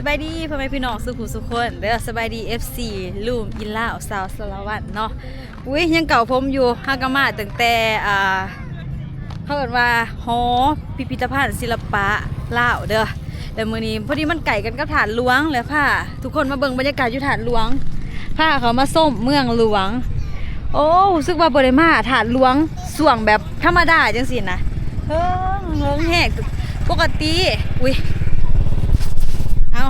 สบายดีพ่อแม่พี่น้องสุขุสุขคนเด้อสบายดี FC ลูมอินล่าสาวสารวัตรเนาะอุ้ยยังเก่าผมอยู่ฮากามาตั้งแต่เขาเอิ้นว่าหอพิพิธภัณฑ์ศิลปะลาวเด้อแต่มื้อนี้พอดีมันไก่กันกับฐานหลวงแล้วค่ะทุกคนมาเบิ่งบรรยากาศอยู่ฐานหลวงพาเขามาส้มเมืองหลวงโอ้รู้สึกว่าบ่ได้มาฐานหลวงส่วงแบบธรรมดาจังซี่นะเฮิงแฮกปกติอุ้ยเอา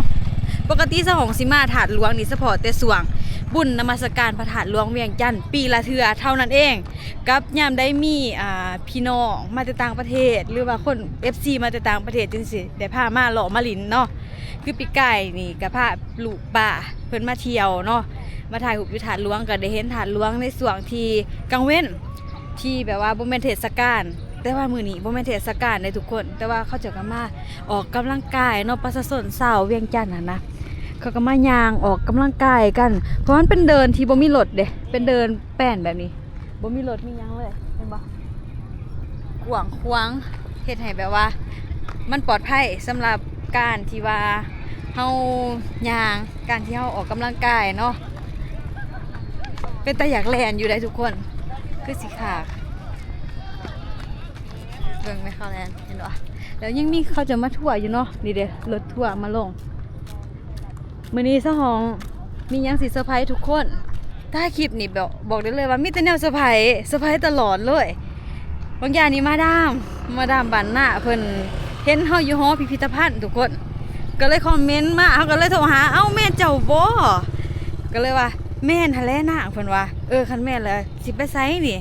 ปกติสหองสิมาถาดหลวงนี่เฉพาะแต่สวงบุญนมัสการพระธาตุหลวงเวียงจันทน์ปีละเทื่อเท่านั้นเองกับยามได้มีพี่น้องมาจากต่างประเทศหรือว่าคน FC มาจากต่างประเทศจังซี่ได้พามาหล่อมาลินเนาะคือปีไก่นี่ก็พาลูกป้าเพิ่นมาเที่ยวเนาะมาถ่ายรูปอยู่ถาดหลวงก็ได้เห็นถาดหลวงในสวงที่กลางเว้นที่แบบว่าบ่แม่นเทศกาลแต่ว่ามื้อนี้บ่แม่นเทศกาลได้ทุกคนแต่ว่าเขาจะก็มาออกกำลังกายเนาะประชาชนชาวเวียงจันทน์นะเขาก็มาย่างออกกำลังกายกันเพราะมันเป็นเดินที่บ่มีรถเด้เป็นเดินแป้นแบบนี้บ่มีรถมีหยังเลยเห็นบ่กว้างขวางเฮ็ดให้แบบว่ามันปลอดภัยสำหรับการที่ว่าเฮาย่างการที่เฮาออกกำลังกายเนาะเป็นตาอยากแล่นอยู่ได้ทุกคนคือสิขาเบิ่งไม่เข้าแลนเห็นบ่แล้วยังมีเขาจะมาทั่วอยู่เนาะนี่เด้รถทั่วมาลงมื้อนี้ซะหองมีหยังสิเซอร์ไพรส์ทุกคนถ้าคลิปนี่บอกได้เลยว่ามีแต่แนวเซอร์ไพรส์ตลอดเลยบางอย่างนี่มาดามบ้านหน้าเพิ่นเห็นเฮาอยู่หอพิพิธภัณฑ์ทุกคนก็เลยคอมเมนต์มาเฮาก็เลยโทรหาเอ้าแม่เจ้าบ่ก็เลยว่าแม่นหั่นแหละนางเพิ่นว่าคันแม่นเลยสิไปไสนี่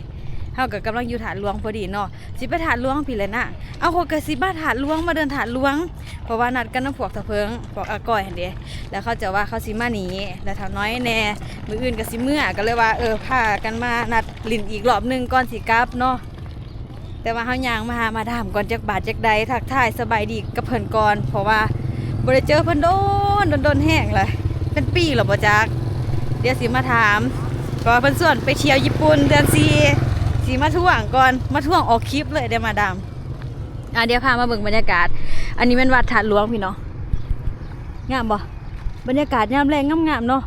เฮาก็กำลังอยู่ถาดหลวงพอดีเนาะสิไปถาดหลวงพี่แหละนะเอาเขาก็สิมาถาดหลวงมาเดินถาดหลวงเพราะว่านัดกันนำพวกตะเพิงพวกอาก้อยหั่นเด้แล้วเขาจะว่าเขาสิมาหนีแล้วถ้าน้อยแน่มื้ออื่นก็สิเมื่อก็เลยว่าพากันมานัดลิ้นอีกรอบนึงก่อนสิกลับเนาะแต่ว่าเฮาย่างมาหามาดามก่อนจักบาทจักใดทักทายสบายดีกับเพิ่นก่อนเพราะว่าบ่ได้เจอเพิ่นโดนแห้งเลยเป็นปีแล้วบ่จักเดี๋ยวสิมาถามก็เพิ่นส่วนไปเที่ยวญี่ปุ่นเดือน4สีมาท่วงก่อนมาท่วงออกคลิปเลยเดี๋ยวมาดามเดี๋ยวพามาเบิ่งบรรยากาศอันนี้เป็นวัดถาดหลวงพี่เนาะงามบ่บรรยากาศยามแรงงามๆเนาะ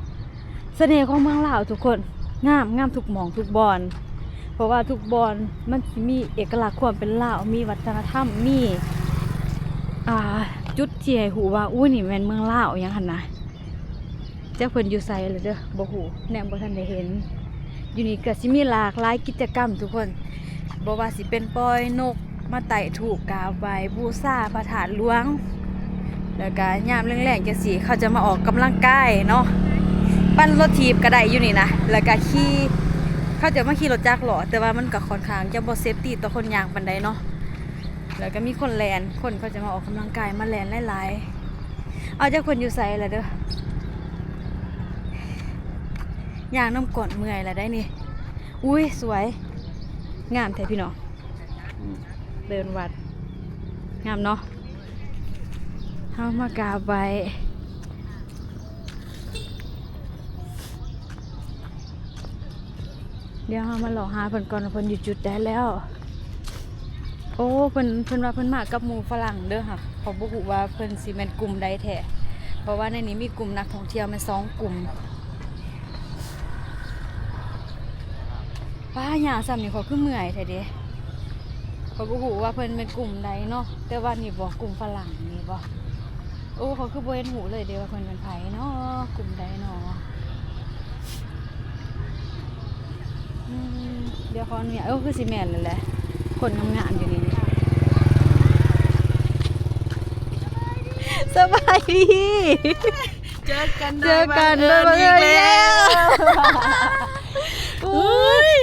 เสน่ห์ของเมืองลาวทุกคนงามทุกหม่องทุกบอนเพราะว่าทุกบอนมันสิมีเอกลักษณ์ความเป็นลาวมีวัฒนธรรมมีจุดที่ให้ฮู้ว่าอู้นี่แม่นเมืองลาวหยังหั่นนะจักเพิ่นอยู่ไสล่ะเด้อบ่ฮู้แนมบ่ทันได้เห็นอยู่นี่ก็สิมีหลากหลายกิจกรรมทุกคนบ่ว่าสิเป็นปล่อยนกมาไต่ถูกกราบไหว้บูชาพระธาตุหลวงแล้วก็ยามแรงๆจังซี่เขาจะมาออกกำลังกายเนาะปั่นรถถีบก็ได้อยู่นี่นะแล้วก็เขาจะมาขี่รถจักรหรอแต่ว่ามันก็ค่อนข้างจะบ่เซฟตี้ต่อคนย่างปานใดเนาะแล้วก็มีคนแล่นคนเขาจะมาออกกำลังกายมาแล่นหลายๆเอาจักคนอยู่ไสล่ะเด้อย่างน้ำก่อนเมื่อยแล้วได้นี่อุ้ยสวยงามแท้พี่น้องเดินวัดงามเนาะเฮามากราบไหว้เดี๋ยวเฮามาหล่อหาเพิ่นก่อนเพิ่นอยู่จุดได้แล้วโอ้เพิ่นว่าเพิ่นมากับหมู่ฝรั่งเด้อค่ะเขาบ่ฮู้ว่าเพิ่นสิแม่นกลุ่มใดแท้เพราะว่าในนี้มีกลุ่มนักท่องเที่ยวแม่2กลุ่มป้าหญ้าซ้ำนี่เขาคือเมื่อยแท้เด้เขาบ่ฮู้ว่าเพิ่นเป็นกลุ่มใดเนาะแต่ว่านี่บ่กลุ่มฝรั่งนี่บ่โอ้เขาคือบ่เห็นหูเลยเด้ว่าเพิ่นเป็นไผเนาะกลุ่มใดเนาะเดี๋ยวขออนุญาตคือสิแม่นแล้วแหละคนงามๆอยู่นี่สบายดีเจอกันอีกแล้ว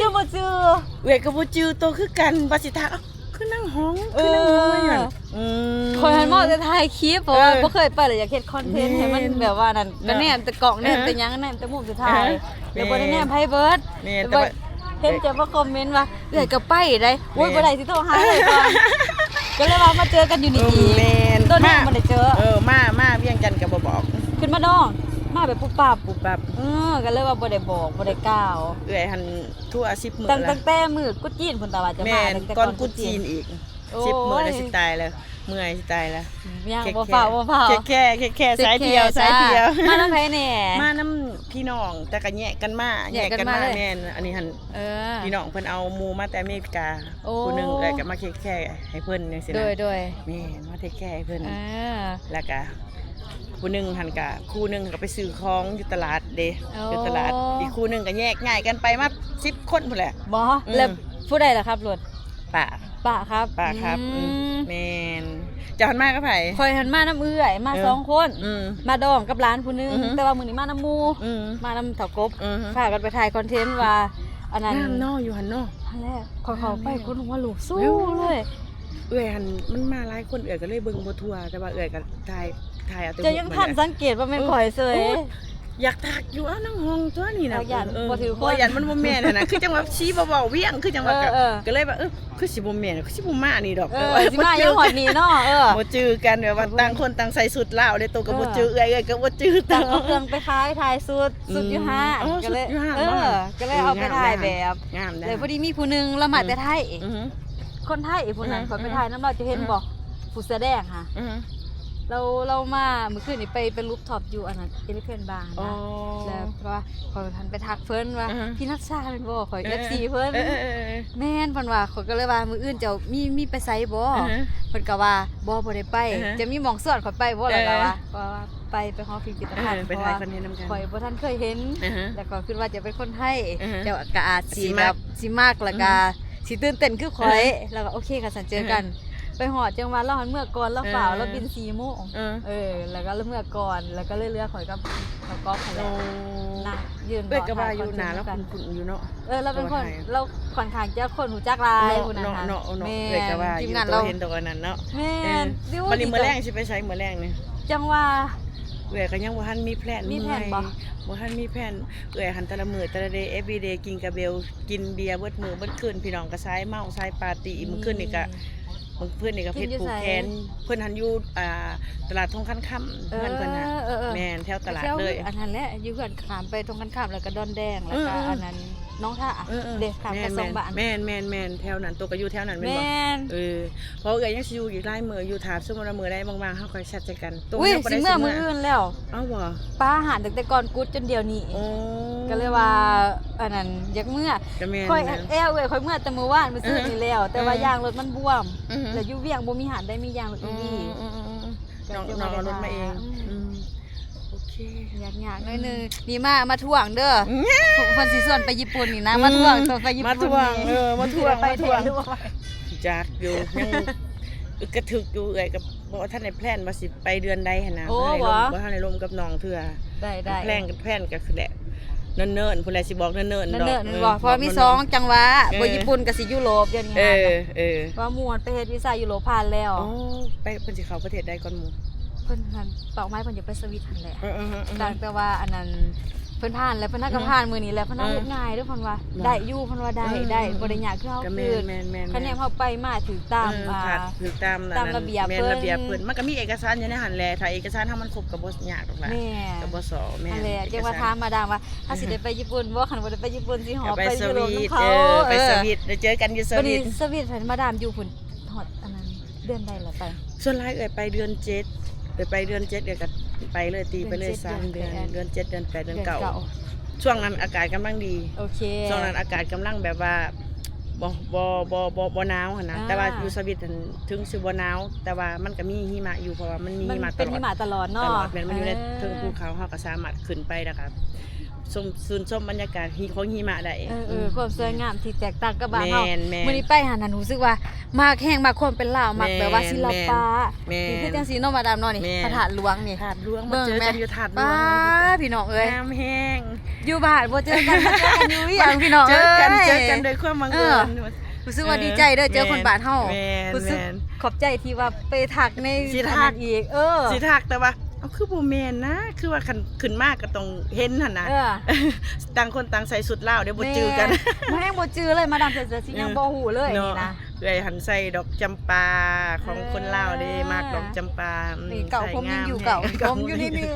จะมาเจอกับบ่จือโตคือกันบาสิทาคือนั่งห้องมาหยังคนหันมาจะถ่ายคลิปเพราะว่าบ่เคยไปเลยอยากเฮ็ดคอนเทนต์ให้มันแบบว่านั่นก็แนมแต่กล่องแนมแต่หยังแนมแต่มุมสุดท้ายแล้วบ่ได้แนมไผเบิดเห็นจะมาคอมเมนต์ว่าเอื้อยก็ไปได้โอ้ยบ่ได้สิโทรหาเลยก่อนก็เลยว่ามาเจอกันอยู่นี่อีกต้นน้ำบ่ได้เจอมาเวียงจันทน์ก็บ่บอกขึ้นมาดองมาแบบปุ๊บปั๊บก็เลยว่าบ่ได้บอกบ่ได้กล่าวเอื้อยหันทั่ว10 มื้อตั้งแต่มื้อกุดจีนพุ่นตาว่าจะมาตั้งแต่ก่อนกุดจีนอีก10 มื้อแล้วสิตายแล้วเมื่อยสิตายแล้วม ยังบ่เฝ้าแค่สายเดียวมาน้ำไผแน่ มาน้ำพี่น้องแต่ก็แยกกันมาแม่นอันนี้หั่นพี่น้องเพิ่นเอาหมู่มาแต่อเมริกาผู้นึงแล้วก็มาแค่ให้เพิ่นจังซี่นะโดยแม่นมาแค่ให้เพิ่นแล้วก็คู่หนึงหันกะคู่หนึงก็ไปซื้อของอยู่ตลาดเด้อยู่ตลาดอีกคู่หนึงก็แยกง่ายกันไปมา10คนพุ่นแหละบ่แล้วผู้ใดล่ะครับรถป้าครับแม่นจะหันมากับไผข่อยหันมาน้ำเอื้อยมา2คนมาดองกับร้านผู้นึงแต่ว่ามื้อนี้มาน้ำหมู่มาน้ำเฒ่ากบพากันไปถ่ายคอนเทนต์ว่าอันนั้นน้ำนออยู่หั่นเนาะอันแรกเขาไปคนหัวลูกสู้เลยเอื้อยหันมันมาหลายคนเอื้อยก็เลยเบิ่งบ่ทั่วแต่ว่าเอื้อยก็ถ่ายเอาแต่จะยังทันสังเกตว่าแม่นข่อยเซยอยากทักอยู่นั่งห้องตัวนี้นะบ่ถือคนยันมันบ่แม่นน่ะคือจังว่าชี้บ่เว้าเวียงคือจังว่าก็เลยว่าคือสิบ่แม่นคือสิบ่มานี่ดอกสิมายังฮอดนี่เนาะบ่จื้อกันแบบว่าต่างคนต่างใส่สุดลาวเด้โตก็บ่จื้อเอื้อยก็บ่จื้อต่างเอาเครื่องไปขายถ่ายสุดอยู่ห้างก็เลยก็เลยเอาไปถ่ายแบบงามเลยพอดีมีผู้นึงละมาแต่ไทยคนไทยผู้นั้นเขาไปถ่ายน้ำเราจะเห็นบ่ผู้แสดงค่ะเรามาเมื่อคืนนี้ไปรูปท็อปอยู่อันนั้นเอลิเฟนบาร์นะแล้วก็ขอยทันไปทักเพิ่นว่าพี่นัทชาเป็นบ่ขอย FC เพิ่นแม่นเพิ่นว่าขอยก็เลยว่ามื้ออื่นเจ้ามีไปไสบ่เพิ่นก็ว่าบ่ได้ไปจะมีหม่องสอนขอยไปบ่ล่ะว่าไปฮอพิพิธภัณฑ์ไปถ่ายคอนเทนต์นำกันข่อยบ่ทันเคยเห็นแล้วก็คิดว่าจะเป็นคนไทยเจ้าก็อาจสิแบบสิมากแล้วก็สิตื่นเต้นคือข่อยแล้วก็โอเคค่ะสันเจอกันไปหอดจังหวัดเราหันเมื่อก่อนเราฝ่าเราบิน4 โมงแล้วก็เมื่อก่อนแล้วก็เรือข่อยกับเขาก็ขยันนั่งยืนเบิกกระบาอยู่หนาแล้วคุณอยู่เนาะเราเป็นคนเราค่อนข้างจะคนหูจักลายคุณนะคะแม่เบิกกระบาอยู่เราเห็นตัวนั้นเนาะแม่วันนี้มื้อแรงสิไปใช้มื้อแรงนี่จังว่าเอื้อยก็ยังบ่ทันมีแพลนบ่ทันมีแพลนเอื้อยหันแต่ละมื้อแต่ละเดย์ every day กินกะเบลกินเบียร์เบิดมื้อเบิดคืนพี่น้องก็สายเมาสายปาร์ตี้มื้อคืนนี่ก็เพื่อนนี่ก็เพชรผูกแขนเพื่อนหันอยู่ตลาดทงคันค่ำเพื่อนน่ะแม่นแถวตลาดเลยอันนั้นแหละอยู่เพื่อนขามไปทงคันค่ำแล้วก็ดอนแดงแล้วก็อันนั้นน้องท่าเด็กขามไป2 บาทแม่นแถวนั้นตัวก็อยู่แถวนั้นแม่นบ่เพราะเอ้ยยังสิอยู่อีกหลายมื้ออยู่ถามซุมื้อมื้อได้บางๆเฮาค่อยแชทใจกันตัวยังบ่ได้สิมื้ออื่นแล้วเอ้าบ่ป้าหาตั้งแต่ก่อนกุดจนเดี๋ยวนี้ก็เลยว่าอันนั้นอยากเมื่อค่อยค่อยเมื่อแต่มื้อวานมื้อซื่อนี่แล้วแต่ว่ายางรถมันบวมแล้วอยู่เวียงบ่มีหานได้มียางรถอีวีน้องเอารถมาเองโอเคยากๆหน่อยนึงนี่มาท่วงเด้อเพิ่นสิส่วนไปญี่ปุ่นนี่นะมาท่วงไปญี่ปุ่นมาท่วงจากอยู่ยังกระถึกอยู่เอ้ยกับบ่ท่านได้แพลนว่าสิไปเดือนใดหั่นน่ะบ่ท่านได้ลมกับน้องเทื่อได้แพลนก็คือแหละเนิ่นๆพุ่นแหละสิบอกเนิ่นๆดอกบ่เพราะมี2จังหวะบ่ญี่ปุ่นกับสิยุโรปเดี๋ยวนี้ว่าม่วนไปเฮ็ดวีซ่ายุโรปผ่านแล้วไปเพิ่นสิเข้าประเทศใดก่อนหมู่เพิ่นเป้าหมายเพิ่นอยากไปสวิตหั่นแหละแต่ว่าอันนั้นเพิ่นผ่านแล้วเพิ่นก็ผ่านมื้อนี้แล้วเพิ่นเฮ็ดง่ายเด้อเพิ่นว่าได้อยู่เพิ่นว่าได้บ่ได้ยากคือเฮาคือคะแนนเฮาไปมาถูกตามระเบียบเพิ่นมันก็มีเอกสารอยู่ในหั่นแหละถ้าเอกสารเฮามันครบก็บ่ยากดอกล่ะก็บ่สอแม่นั่นแหละจังว่าถามมาดามว่าถ้าสิได้ไปญี่ปุ่นบ่คันบ่ได้ไปญี่ปุ่นสิหอไปยุโรปนำเขาไปสวิตเจอกันอยู่สวิตสวิตเพิ่นมาดามอยู่พุ่นฮอดอันนั้นเดือนใดล่ะไปส่วนหลายเอ้ยไปเดือน7ไปเดือน7เดี๋ยวก็ไปเลยตีไปเลย3 เดือนเดือน7เดือน8เดือน9ช่วงนั้นอากาศกำลังดีโอเคช่วงนั้นอากาศกำลังแบบว่าบ่หนาวหั่นนะแต่ว่าอยู่สวิตถึงสิบ่หนาวแต่ว่ามันก็มีหิมะอยู่เพราะว่ามันมีหิมะเป็นหิมะตลอดเนาะมันอยู่ในเทิงภูเขาเฮาก็สามารถขึ้นไปนะครับชมบรรยากาศของหิมะได้ความสวยงามที่แตกต่างกับบ้านเฮามื้อนี้ไปหานั่นรู้สึกว่ามากแห้งมากความเป็นลาวมากแบบว่าศิลปะนี่คือจังซี่เนาะมาดามเนาะนี่พระธาตุหลวงนี่ธาตุหลวงมาเจอกันอยู่ธาตุหลวงพี่น้องเอ้ยน้ำแห้งอยู่บ้านบ่เจอกันอยู่อย่างพี่น้องเจอกันโดยความบังเอิญรู้สึกว่าดีใจเด้อเจอคนบ้านเฮารู้สึกขอบใจที่ว่าไปทักในทักอีกสิทักแต่ว่าเอาคือบ่แม่นนะคือว่าขึ้นมากก็ต้องเห็นหั่นน่ะต่างคนต่างใส่สุดลาวเดี๋ยวบ่จื้อกันบ่แฮงบ่จื้อเลยมาดามเสือสิยังบ่ฮู้เลยนี่นะ เอื้อยหันใส่ดอกจำปาของคนลาวเด้มากดอกจำปา นี่เก่าผมยังอยู่เก่าผมอยู่นี่นี่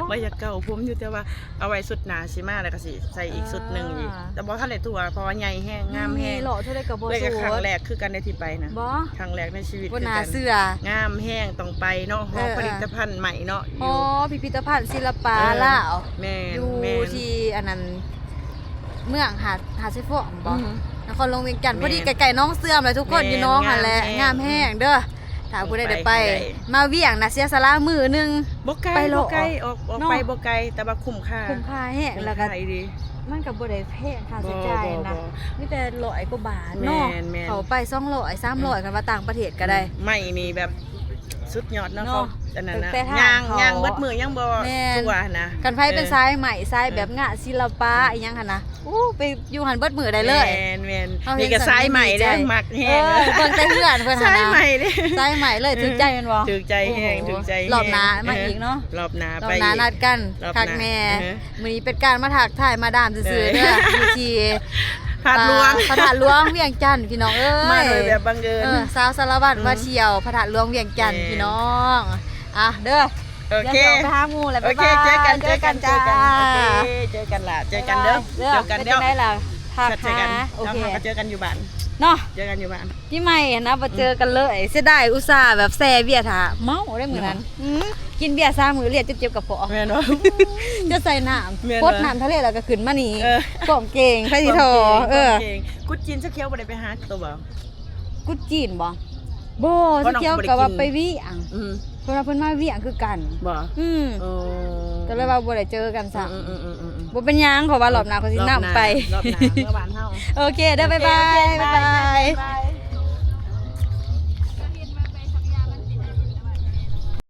บ่อยากเก่าผมอยู่แต่ว่าเอาไว้สุดหนาสิมาแล้วก็สิใส่อีกสุดหนึงอีกแต่บ่ทันได้ทั่วเพราะว่าใหญ่แฮงงามแฮง หล่อเท่าได้กับบ่ เลย สู ก็ครั้ง ด แรกคือกันในที่ไปนะ บ่ ครั้งแรกในชีวิต บ่ คือ น่า กัน เชื่อง ามแห้งต้องไปเนาะหอผลิตภัณฑ์ใหม่เนาะ อ๋อพิพิธภัณฑ์ศิลปะ เออ ลาว แม่น อยู่ แม่น ที่อันนั้นเมืองหาดไซฟองบ่ อือฮึ นครหลวงเวียงจันทร์ แม่ พอน ดีไกลๆน้องเสื่อมเลยทุกคน แม่น อยู่น้องหั่นแหละ งาง าม ม แห้ แห้ ง งเด้อถ้าผู้ใดได้ไป ไป มาเวียงน่ะเสียสละมื้อหนึง บ่ไกล ไปโล บ่ไกล ออก ออก เนาะ ไปบ่ไกลแต่ว่าคุ้มค่า คุ้มค่าแห้งแล้วก็ คุ้มค่าดี มันก็บ่ได้แพงค่าใช้จ่าย บ่ นะ บ่ มีแต่100กว่าบาท แม่น เนาะ แม่น เขาไป200 300กันว่าต่างประเทศก็ได้ ไม่นี่แบบสุดยอดเนาะ เนาะ เขาอันนั้นนะ แต่ทาง ย่าง เขา ย่างเบิดมือยังบ่ แม่น ทั่วนะ กันไผเป็น ออ สายใหม่สายแบบงะศิลปะอีหยังหั่นนะไปอยู่หันเบิดมือได้เลย แม่นแม่น เอาเห็น นี่ก็สายใหม่เด้อ สันนิษฐาน มักแห้ เอง อเบิ่งแต่เพื่อนเพิ่นหั่น สาย นะ ใหม่เด้อ สายใหม่เลยถึกใจแม่นบ่ ถูกใจแห้ง โอ้โห ถูกใจแห้ง รอบหน้ามาอีกเนาะ รอบหน้าร อ ไป บหน้านัดกัน รอบหน้า คักแน่ อือฮึ มื้อนี้เป็นการมาทักทายมาดามซื่อๆเด้ออยู่ที่ ถาดหลวง พระธาตุหลวงเวียงจันทน์พี่น้องเอ้ย มาโดยแบบบังเอิญ สาวสารวัตรมาเที่ยวพระธาตุหลวงเวียงจันทน์ แม่ พี่น้องอ่ะเด้อ โอเค ดี๋ยวไปหาหมู่แล้ว โอ บ๊าย เค บาย เจอกัน เจอกันจ้า โอเคเจอกันล่ะเจอกันเด้อเจอกัน เป็น เด้ จั อง ได๋ล่ะทัก เจอ หา กัน โอ แล้ว เค เราก็เจอกันอยู่บ้าน เนาะ เจอกันอยู่บ้าน พี่ใหม่นะมาเจอกันเลยเสียดายอุตส่าห์แบบแซ่เบียร์ถาเมาได้มื้อนั้นกินเบียร์3มื้อเลียดเจ็บๆกระเพาะ แม่เนาะ จะใส่น้ แม่น ำ บ่ พดน้ำทะเลแล้วก็ขึ้นมานี่ เออ กล่องเก่งไผสิโทรเออ เก่งกุดจีนสะเคียวบ่ได้ไปหาตัวบ่ กุดจีนบ่บ่ เพ สิ ราะน้อง เกี่ยว บ่ได้ กับว่า กิน ไปเวียง อืม เพิ่นว่าเพิ่นมาเวียงคือกัน บ่ อืม โอ้ ก็เลยว่าบ่ได้เจอกันซะ อืมๆๆ บ่เป็นหยังขอว่ารอบหน้าเขาสินำไป รอบหน้าเมื่อบ้านเฮา โอเคเด้อบ๊ายบาย โอเค บ๊ายบาย บ๊ายบาย